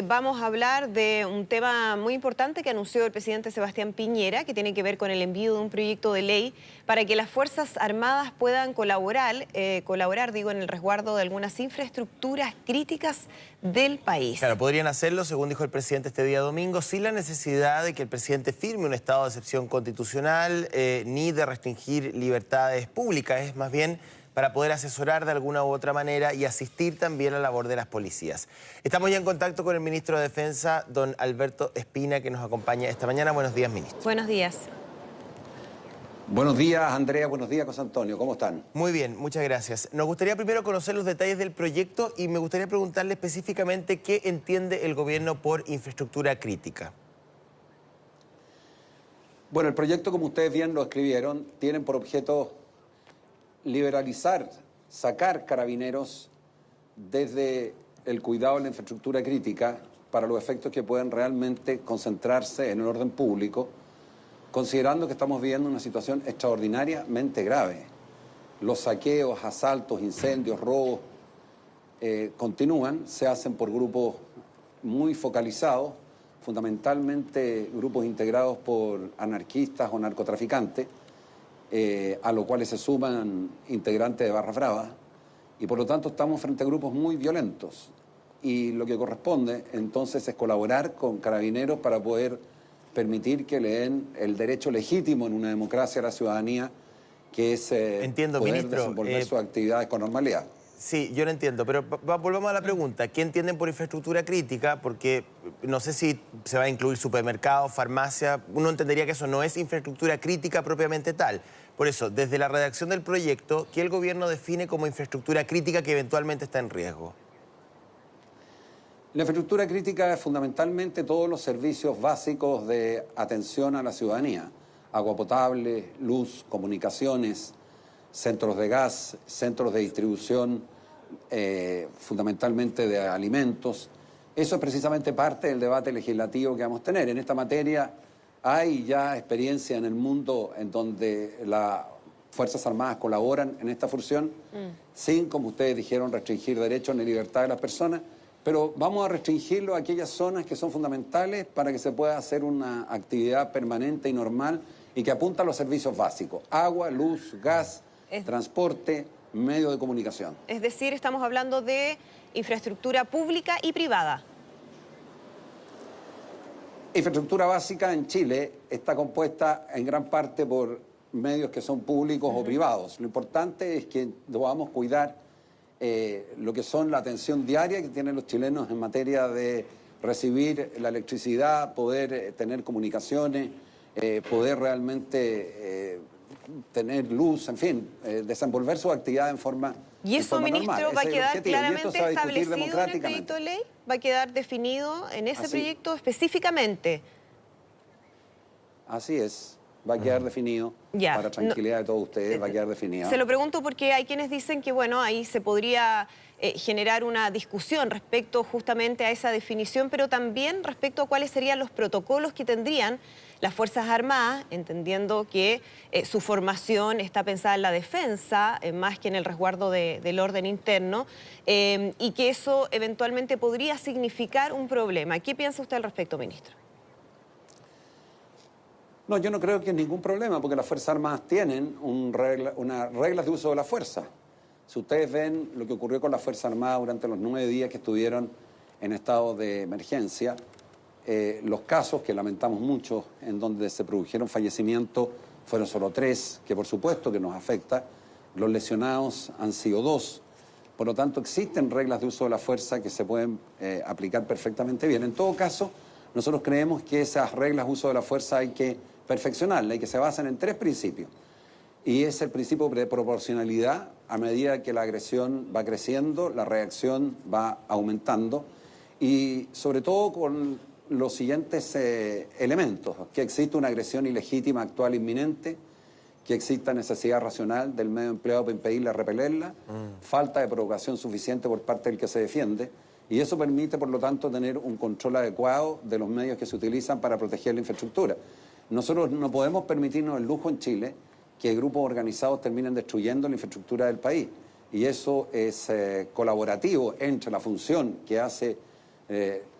Vamos a hablar de un tema muy importante que anunció el presidente Sebastián Piñera, que tiene que ver con el envío de un proyecto de ley para que las Fuerzas Armadas puedan colaborar en el resguardo de algunas infraestructuras críticas del país. Claro, podrían hacerlo, según dijo el presidente este día domingo, sin la necesidad de que el presidente firme un estado de excepción constitucional ni de restringir libertades públicas. Es más bien para poder asesorar de alguna u otra manera y asistir también a la labor de las policías. Estamos ya en contacto con el ministro de Defensa, don Alberto Espina, que nos acompaña esta mañana. Buenos días, ministro. Buenos días. Buenos días, Andrea. Buenos días, José Antonio. ¿Cómo están? Muy bien, muchas gracias. Nos gustaría primero conocer los detalles del proyecto y me gustaría preguntarle específicamente qué entiende el gobierno por infraestructura crítica. Bueno, el proyecto, como ustedes bien lo escribieron, tiene por objeto liberalizar, sacar carabineros desde el cuidado de la infraestructura crítica para los efectos que pueden realmente concentrarse en el orden público, considerando que estamos viviendo una situación extraordinariamente grave. Los saqueos, asaltos, incendios, robos continúan, se hacen por grupos muy focalizados, fundamentalmente grupos integrados por anarquistas o narcotraficantes, a los cuales se suman integrantes de barras bravas, y por lo tanto estamos frente a grupos muy violentos. Y lo que corresponde entonces es colaborar con carabineros para poder permitir que le den el derecho legítimo en una democracia a la ciudadanía, que es Entiendo, poder ministro, desenvolver sus actividades con normalidad. Sí, yo lo entiendo, pero volvamos a la pregunta. ¿Qué entienden por infraestructura crítica? Porque no sé si se va a incluir supermercados, farmacia. Uno entendería que eso no es infraestructura crítica propiamente tal. Por eso, desde la redacción del proyecto, ¿qué el gobierno define como infraestructura crítica que eventualmente está en riesgo? La infraestructura crítica es fundamentalmente todos los servicios básicos de atención a la ciudadanía. Agua potable, luz, comunicaciones, centros de gas, centros de distribución, fundamentalmente de alimentos. Eso es precisamente parte del debate legislativo que vamos a tener. En esta materia hay ya experiencia en el mundo en donde las Fuerzas Armadas colaboran en esta función, sin, como ustedes dijeron, restringir derechos ni libertad de las personas, pero vamos a restringirlo a aquellas zonas que son fundamentales para que se pueda hacer una actividad permanente y normal y que apunta a los servicios básicos: agua, luz, gas, transporte, medio de comunicación. Es decir, estamos hablando de infraestructura pública y privada. Infraestructura básica en Chile está compuesta en gran parte por medios que son públicos o privados. Lo importante es que podamos cuidar lo que son la atención diaria que tienen los chilenos en materia de recibir la electricidad, poder tener comunicaciones, poder realmente tener luz, en fin, desenvolver su actividad en forma ¿Y eso, ministro, normal. va a quedar claramente establecido en el democráticamente. proyecto de ley? ¿Va a quedar definido en ese Así. proyecto específicamente? Así es, va a quedar definido, Ya, para tranquilidad de todos ustedes, va a quedar definido. Se lo pregunto porque hay quienes dicen que, bueno, ahí se podría generar una discusión respecto justamente a esa definición, pero también respecto a cuáles serían los protocolos que tendrían las Fuerzas Armadas, entendiendo que su formación está pensada en la defensa, más que en el resguardo del orden interno, y que eso eventualmente podría significar un problema. ¿Qué piensa usted al respecto, ministro? No, yo no creo que es ningún problema, porque las Fuerzas Armadas tienen unas reglas de uso de la fuerza. Si ustedes ven lo que ocurrió con las Fuerzas Armadas durante los 9 días que estuvieron en estado de emergencia, los casos que lamentamos mucho, en donde se produjeron fallecimientos, fueron solo 3, que por supuesto que nos afecta. Los lesionados han sido 2. Por lo tanto, existen reglas de uso de la fuerza que se pueden aplicar perfectamente bien. En todo caso, nosotros creemos que esas reglas de uso de la fuerza hay que perfeccionarlas y que se basan en 3 principios. Y es el principio de proporcionalidad. A medida que la agresión va creciendo, la reacción va aumentando. Y sobre todo con los siguientes elementos: que existe una agresión ilegítima, actual, inminente; que exista necesidad racional del medio empleado para impedirla, repelerla; falta de provocación suficiente por parte del que se defiende. Y eso permite, por lo tanto, tener un control adecuado de los medios que se utilizan para proteger la infraestructura. Nosotros no podemos permitirnos el lujo en Chile que grupos organizados terminen destruyendo la infraestructura del país. Y eso es colaborativo entre la función que hace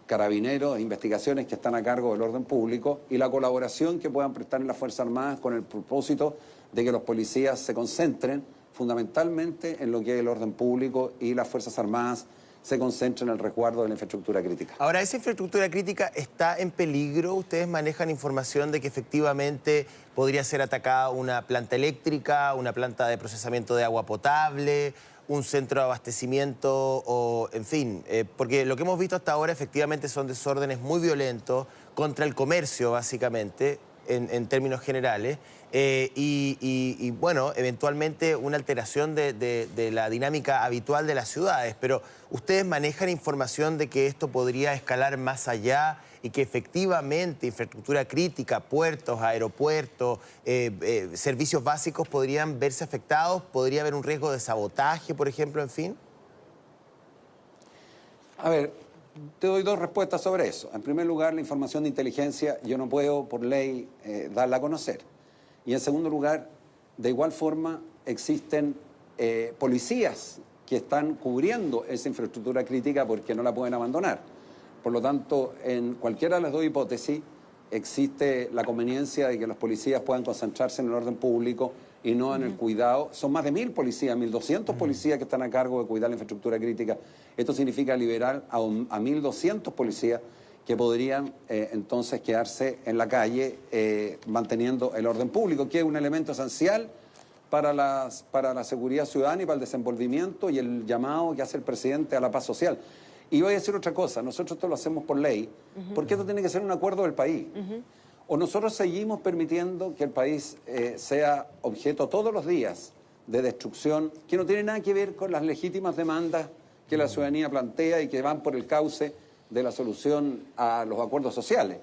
carabineros, investigaciones que están a cargo del orden público y la colaboración que puedan prestar en las Fuerzas Armadas con el propósito de que los policías se concentren fundamentalmente en lo que es el orden público y las Fuerzas Armadas se concentren en el resguardo de la infraestructura crítica. Ahora, ¿esa infraestructura crítica está en peligro? ¿Ustedes manejan información de que efectivamente podría ser atacada una planta eléctrica, una planta de procesamiento de agua potable, un centro de abastecimiento o, en fin? Porque lo que hemos visto hasta ahora efectivamente son desórdenes muy violentos contra el comercio, básicamente, en términos generales, y bueno, eventualmente una alteración de la dinámica habitual de las ciudades. Pero ¿ustedes manejan información de que esto podría escalar más allá y que efectivamente infraestructura crítica, puertos, aeropuertos, servicios básicos podrían verse afectados? ¿Podría haber un riesgo de sabotaje, por ejemplo, en fin? A ver, te doy dos respuestas sobre eso. En primer lugar, la información de inteligencia yo no puedo, por ley, darla a conocer. Y en segundo lugar, de igual forma, existen policías que están cubriendo esa infraestructura crítica porque no la pueden abandonar. Por lo tanto, en cualquiera de las dos hipótesis, existe la conveniencia de que los policías puedan concentrarse en el orden público y no en el cuidado. Son más de 1000 policías, 1200 policías que están a cargo de cuidar la infraestructura crítica. Esto significa liberar a 1200 policías que podrían entonces quedarse en la calle manteniendo el orden público, que es un elemento esencial para la seguridad ciudadana y para el desenvolvimiento y el llamado que hace el presidente a la paz social. Y voy a decir otra cosa, nosotros esto lo hacemos por ley, porque esto tiene que ser un acuerdo del país. O nosotros seguimos permitiendo que el país sea objeto todos los días de destrucción, que no tiene nada que ver con las legítimas demandas que la ciudadanía plantea y que van por el cauce de la solución a los acuerdos sociales.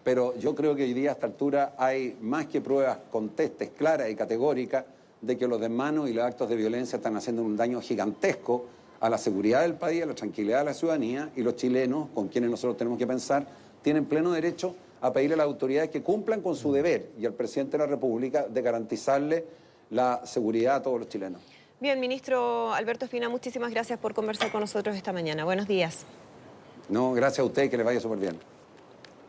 Pero yo creo que hoy día a esta altura hay más que pruebas contestes, claras y categóricas de que los desmanos y los actos de violencia están haciendo un daño gigantesco a la seguridad del país, a la tranquilidad de la ciudadanía, y los chilenos, con quienes nosotros tenemos que pensar, tienen pleno derecho a pedirle a las autoridades que cumplan con su deber y al presidente de la República de garantizarle la seguridad a todos los chilenos. Bien, ministro Alberto Espina, muchísimas gracias por conversar con nosotros esta mañana. Buenos días. No, gracias a usted y que le vaya súper bien.